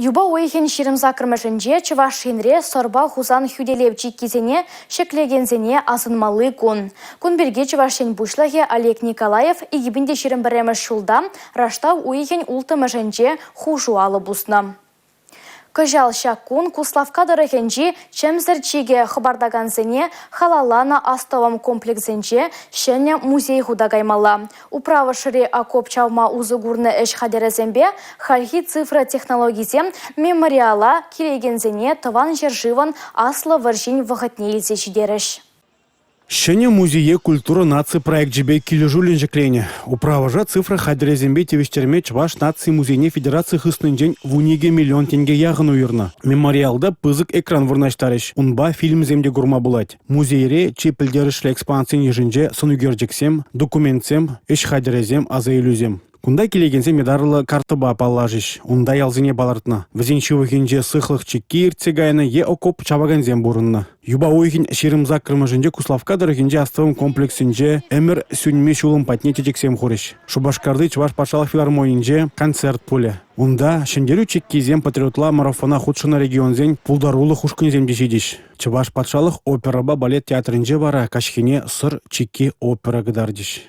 Юба ойхен ширымзакырмышынже Чывашинре сорба хузан хюделевчик кизене шеклегензене азынмалы кун. Кун берге Чывашин бушлахе Олег Николаев игибинде ширымбіреміш шулда раштав ойхен ултымышынже хужуалы бусна. Кыжал шакун Куславка дырыхенжи чемзірчиге хабардаганзене халалана астовам комплексенже шене музей худагаймала. Управа шыре акоп чавма узыгурны эш хадерезембе хальхи цифра технологизем мемориала килегензене тыван жерживан аслы варжин вахатне илзе шидереш. Шене музее культура нации проект жебе килежулин жеклене. Управажа цифра хадерезембе тевештерме Чуваш нации музейне федерации хыснын день в униге миллион тенге яғын уйырна. Мемориалда пызык экран вырнаштарыш. Унба фильм земде гурма булать. Музейре чепілдерішлі экспансин ежінже сынугерджексем, документсем, эш хадерезем, аза илюзем. Кунда келегенсе медарлы картыба паллажиш. Унда ялзине балартна. Візенші ойхенже сықлық чекки иртсегайны е окоп чабаганзем бурынна. Юба ойхен шерімзак кірмыжынже Куславка дырыхенже астывым комплексінже әмір сүнме шулым патне течексем хориш. Шубашкарды Чуваш патшалық филармонинже концерт пуле. Унда шендерю чеккизем патриотла марафона худшына регионзен пулдарулы хушкынзем дешедиш. Чуваш патшалық операба балет театрынже бара кашхине сыр чекки опера гыдардиш.